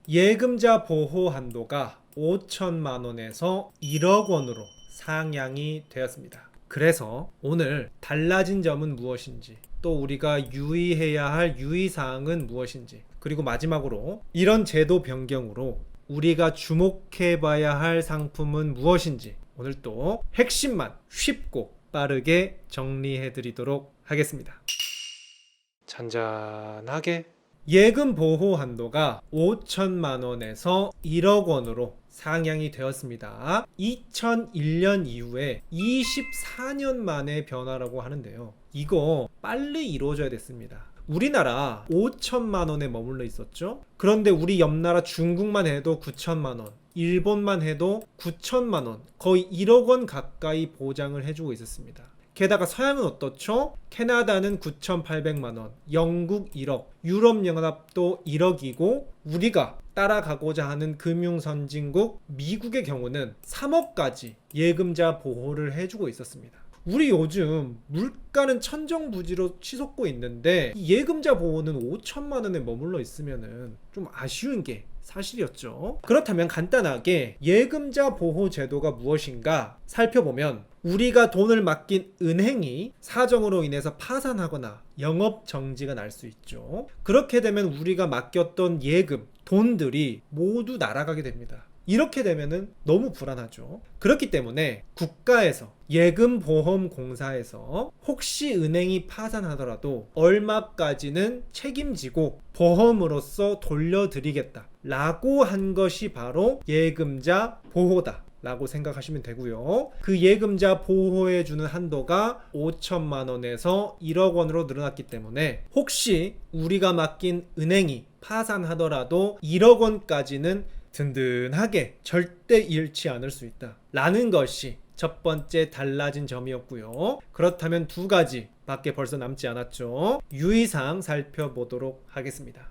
예금자 보호 한도가 5천만 원에서 1억 원으로 상향이 되었습니다. 그래서 오늘 달라진 점은 무엇인지, 또 우리가 유의해야 할 유의사항은 무엇인지, 그리고 마지막으로 이런 제도 변경으로 우리가 주목해 봐야 할 상품은 무엇인지 오늘 또 핵심만 쉽고 빠르게 정리해 드리도록 하겠습니다. 잔잔하게 예금 보호 한도가 5천만 원에서 1억 원으로 상향이 되었습니다. 2001년 이후에 24년 만의 변화라고 하는데요. 이거 빨리 이루어져야 됐습니다. 우리나라 5천만 원에 머물러 있었죠. 그런데 우리 옆나라 중국만 해도 9천만 원, 일본만 해도 9천만 원, 거의 1억 원 가까이 보장을 해주고 있었습니다. 게다가 서양은 어떻죠? 캐나다는 9,800만 원, 영국 1억, 유럽연합도 1억이고 우리가 따라가고자 하는 금융선진국 미국의 경우는 3억까지 예금자 보호를 해주고 있었습니다. 우리 요즘 물가는 천정부지로 치솟고 있는데 이 예금자 보호는 5천만 원에 머물러 있으면은 좀 아쉬운 게 사실이었죠. 그렇다면 간단하게 예금자 보호 제도가 무엇인가 살펴보면 우리가 돈을 맡긴 은행이 사정으로 인해서 파산하거나 영업 정지가 날 수 있죠. 그렇게 되면 우리가 맡겼던 예금, 돈들이 모두 날아가게 됩니다. 이렇게 되면은 너무 불안하죠. 그렇기 때문에 국가에서 예금보험공사에서 혹시 은행이 파산하더라도 얼마까지는 책임지고 보험으로서 돌려드리겠다 라고 한 것이 바로 예금자 보호다 라고 생각하시면 되고요. 그 예금자 보호해주는 한도가 5천만 원에서 1억 원으로 늘어났기 때문에 혹시 우리가 맡긴 은행이 파산하더라도 1억 원까지는 든든하게 절대 잃지 않을 수 있다 라는 것이 첫 번째 달라진 점이었고요. 그렇다면 두 가지 밖에 벌써 남지 않았죠. 유의사항 살펴보도록 하겠습니다.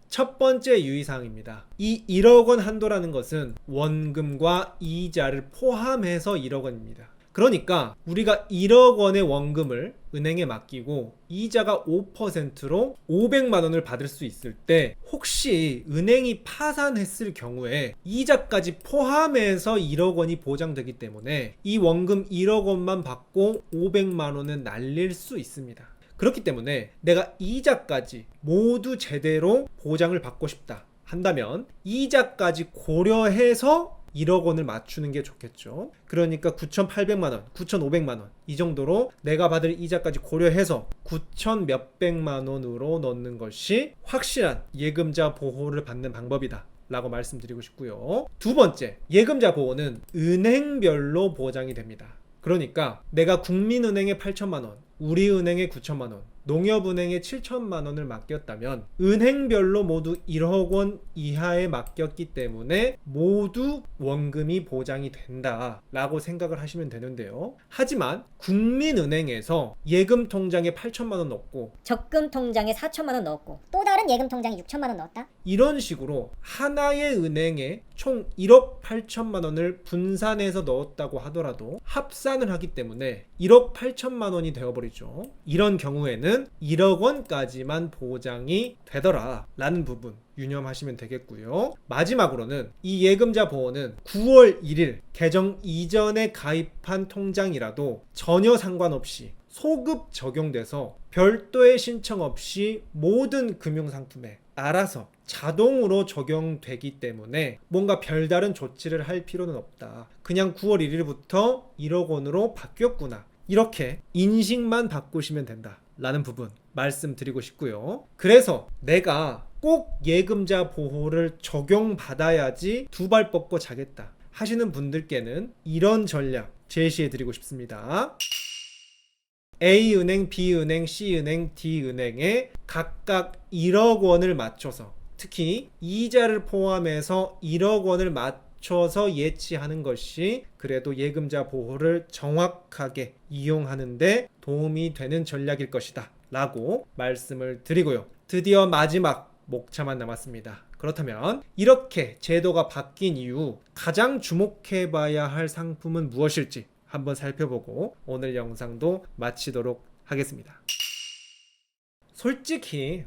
첫 번째 유의사항입니다. 이 1억 원 한도라는 것은 원금과 이자를 포함해서 1억 원입니다. 그러니까 우리가 1억 원의 원금을 은행에 맡기고 이자가 5%로 500만 원을 받을 수 있을 때 혹시 은행이 파산했을 경우에 이자까지 포함해서 1억 원이 보장되기 때문에 이 원금 1억 원만 받고 500만 원은 날릴 수 있습니다. 그렇기 때문에 내가 이자까지 모두 제대로 보장을 받고 싶다 한다면 이자까지 고려해서 1억 원을 맞추는 게 좋겠죠. 그러니까 9,800만 원, 9,500만 원 이 정도로 내가 받을 이자까지 고려해서 9,000 몇백만 원으로 넣는 것이 확실한 예금자 보호를 받는 방법이다 라고 말씀드리고 싶고요. 두 번째, 예금자 보호는 은행별로 보장이 됩니다. 그러니까 내가 국민은행에 8천만 원, 우리은행에 9천만 원, 농협은행에 7천만 원을 맡겼다면 은행별로 모두 1억 원 이하에 맡겼기 때문에 모두 원금이 보장이 된다 라고 생각을 하시면 되는데요. 하지만 국민은행에서 예금 통장에 8천만 원 넣고 적금 통장에 4천만 원 넣었고 또 다른 예금 통장에 6천만 원 넣었다. 이런 식으로 하나의 은행에 총 1억 8천만 원을 분산해서 넣었다고 하더라도 합산을 하기 때문에 1억 8천만 원이 되어버리죠. 이런 경우에는 1억 원까지만 보장이 되더라 라는 부분 유념하시면 되겠고요. 마지막으로는 이 예금자 보호는 9월 1일 개정 이전에 가입한 통장이라도 전혀 상관없이 소급 적용돼서 별도의 신청 없이 모든 금융상품에 알아서 자동으로 적용되기 때문에 뭔가 별다른 조치를 할 필요는 없다. 그냥 9월 1일부터 1억 원으로 바뀌었구나. 이렇게 인식만 바꾸시면 된다 라는 부분 말씀드리고 싶고요. 그래서 내가 꼭 예금자 보호를 적용받아야지 두 발 뻗고 자겠다 하시는 분들께는 이런 전략 제시해드리고 싶습니다. A은행, B은행, C은행, D은행에 각각 1억 원을 맞춰서 특히 이자를 포함해서 1억 원을 맞춰서 예치하는 것이 그래도 예금자 보호를 정확하게 이용하는데 도움이 되는 전략일 것이다 라고 말씀을 드리고요. 드디어 마지막 목차만 남았습니다. 그렇다면 이렇게 제도가 바뀐 이후 가장 주목해 봐야 할 상품은 무엇일지 한번 살펴보고 오늘 영상도 마치도록 하겠습니다. 솔직히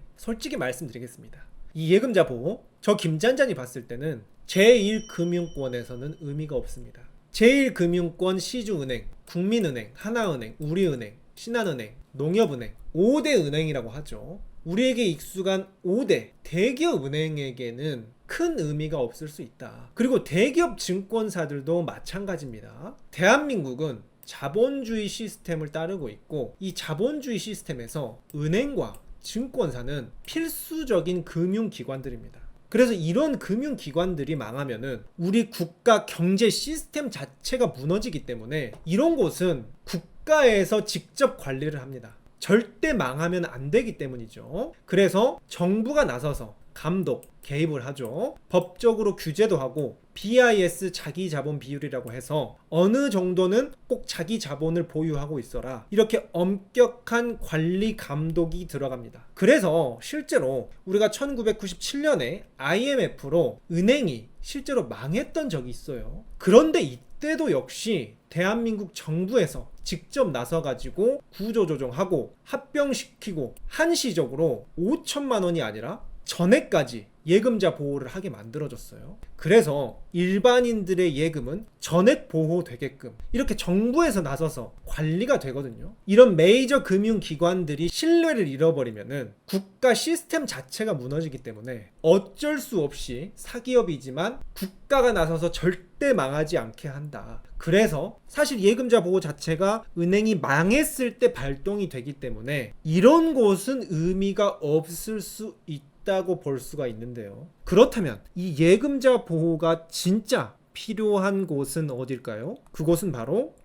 말씀드리겠습니다. 이 예금자 보호, 저 김잔잔이 봤을 때는 제1금융권에서는 의미가 없습니다. 제1금융권 시중은행, 국민은행, 하나은행, 우리은행, 신한은행, 농협은행 5대 은행이라고 하죠. 우리에게 익숙한 5대 대기업 은행에게는 큰 의미가 없을 수 있다. 그리고 대기업 증권사들도 마찬가지입니다. 대한민국은 자본주의 시스템을 따르고 있고 이 자본주의 시스템에서 은행과 증권사는 필수적인 금융기관들입니다. 그래서 이런 금융기관들이 망하면은 우리 국가 경제 시스템 자체가 무너지기 때문에 이런 곳은 국가에서 직접 관리를 합니다. 절대 망하면 안 되기 때문이죠. 그래서 정부가 나서서 감독, 개입을 하죠. 법적으로 규제도 하고 BIS 자기 자본 비율이라고 해서 어느 정도는 꼭 자기 자본을 보유하고 있어라. 이렇게 엄격한 관리 감독이 들어갑니다. 그래서 실제로 우리가 1997년에 IMF로 은행이 실제로 망했던 적이 있어요. 그런데 이때도 역시 대한민국 정부에서 직접 나서가지고 구조조정하고 합병시키고 한시적으로 5천만 원이 아니라 전액까지 예금자 보호를 하게 만들어졌어요. 그래서 일반인들의 예금은 전액 보호되게끔 이렇게 정부에서 나서서 관리가 되거든요. 이런 메이저 금융기관들이 신뢰를 잃어버리면은 국가 시스템 자체가 무너지기 때문에 어쩔 수 없이 사기업이지만 국가가 나서서 절대 망하지 않게 한다. 그래서 사실 예금자 보호 자체가 은행이 망했을 때 발동이 되기 때문에 이런 곳은 의미가 없을 수 있다고 볼 수가 있는데요. 그렇다면 이 예금자 보호가 진짜 필요한 곳은 어딜까요? 그곳은 바로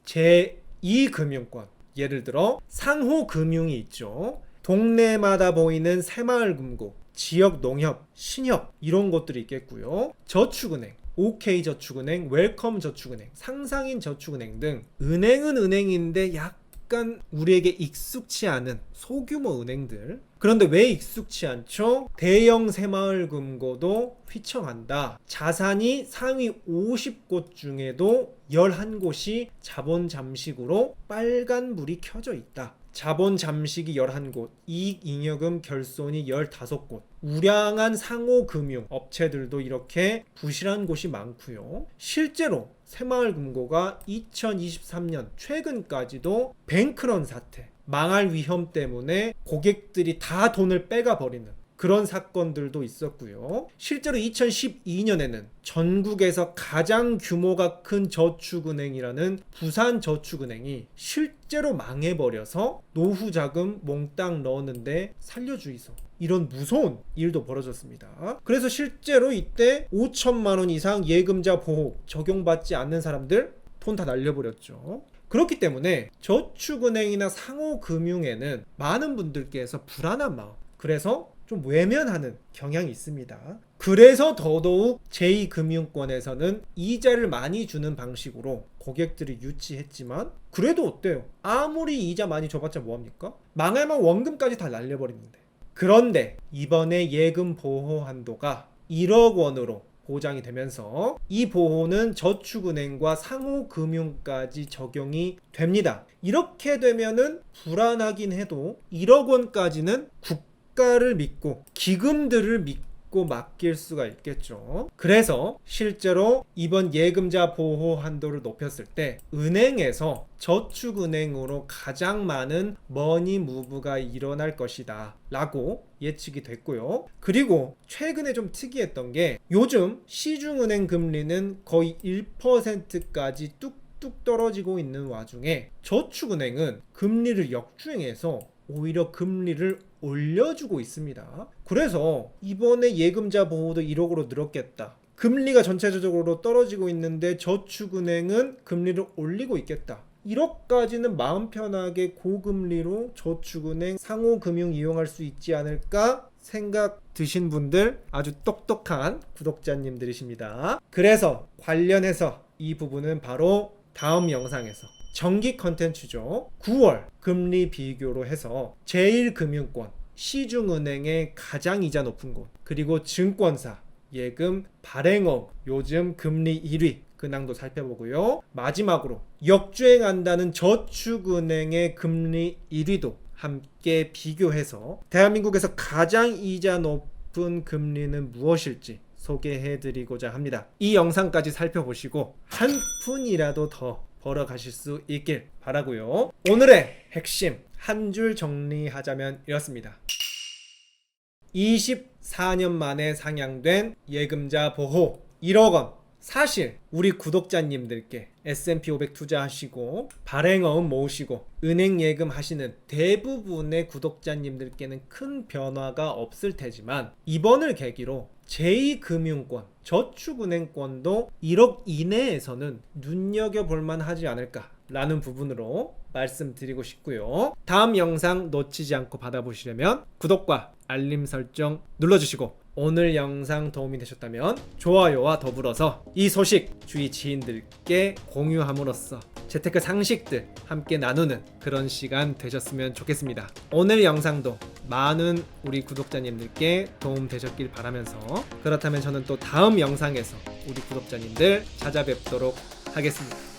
제2금융권. 예를 들어 상호금융이 있죠. 동네마다 보이는 새마을금고, 지역농협, 신협 이런 것들이 있겠고요. 저축은행, OK저축은행, 웰컴저축은행, 상상인저축은행 등 은행은 은행인데 약간 우리에게 익숙치 않은 소규모 은행들. 그런데 왜 익숙치 않죠? 대형 새마을금고도 휘청한다. 자산이 상위 50곳 중에도 11곳이 자본 잠식으로 빨간불이 켜져 있다. 자본 잠식이 11곳, 이익잉여금 결손이 15곳, 우량한 상호금융 업체들도 이렇게 부실한 곳이 많고요. 실제로 새마을금고가 2023년 최근까지도 뱅크런 사태, 망할 위험 때문에 고객들이 다 돈을 빼가 버리는 그런 사건들도 있었고요. 실제로 2012년에는 전국에서 가장 규모가 큰 저축은행이라는 부산저축은행이 실제로 망해버려서 노후자금 몽땅 넣었는데 살려주이소. 이런 무서운 일도 벌어졌습니다. 그래서 실제로 이때 5천만 원 이상 예금자 보호 적용받지 않는 사람들 돈 다 날려버렸죠. 그렇기 때문에 저축은행이나 상호금융에는 많은 분들께서 불안한 마음, 그래서 좀 외면하는 경향이 있습니다. 그래서 더더욱 제2금융권에서는 이자를 많이 주는 방식으로 고객들이 유치했지만 그래도 어때요? 아무리 이자 많이 줘봤자 뭐합니까? 망하면 원금까지 다 날려버리는데. 그런데 이번에 예금 보호 한도가 1억 원으로 보장이 되면서 이 보호는 저축은행과 상호금융까지 적용이 됩니다. 이렇게 되면은 불안하긴 해도 1억 원까지는 국가를 믿고 기금들을 믿고 맡길 수가 있겠죠. 그래서 실제로 이번 예금자 보호 한도를 높였을 때 은행에서 저축은행으로 가장 많은 머니 무브가 일어날 것이다 라고 예측이 됐고요. 그리고 최근에 좀 특이했던 게 요즘 시중은행 금리는 거의 1%까지 뚝뚝 떨어지고 있는 와중에 저축은행은 금리를 역주행해서 오히려 금리를 올려주고 있습니다. 그래서 이번에 예금자 보호도 1억으로 늘었겠다. 금리가 전체적으로 떨어지고 있는데 저축은행은 금리를 올리고 있겠다. 1억까지는 마음 편하게 고금리로 저축은행 상호금융 이용할 수 있지 않을까 생각 드신 분들 아주 똑똑한 구독자님들이십니다. 그래서 관련해서 이 부분은 바로 다음 영상에서 정기 컨텐츠죠. 9월 금리 비교로 해서 제1금융권, 시중은행의 가장 이자 높은 곳, 그리고 증권사, 예금, 발행업, 요즘 금리 1위 근황도 살펴보고요. 마지막으로 역주행한다는 저축은행의 금리 1위도 함께 비교해서 대한민국에서 가장 이자 높은 금리는 무엇일지 소개해드리고자 합니다. 이 영상까지 살펴보시고 한 푼이라도 더 벌어가실 수 있길 바라고요. 오늘의 핵심 한 줄 정리하자면 이렇습니다. 24년 만에 상향된 예금자 보호 1억 원. 사실 우리 구독자님들께 S&P 500 투자하시고 발행어음 모으시고 은행 예금 하시는 대부분의 구독자님들께는 큰 변화가 없을 테지만 이번을 계기로 제2금융권, 저축은행권도 1억 이내에서는 눈여겨볼 만하지 않을까라는 부분으로 말씀드리고 싶고요. 다음 영상 놓치지 않고 받아보시려면 구독과 알림 설정 눌러주시고 오늘 영상 도움이 되셨다면 좋아요와 더불어서 이 소식 주위 지인들께 공유함으로써 재테크 상식들 함께 나누는 그런 시간 되셨으면 좋겠습니다. 오늘 영상도 많은 우리 구독자님들께 도움 되셨길 바라면서 그렇다면 저는 또 다음 영상에서 우리 구독자님들 찾아뵙도록 하겠습니다.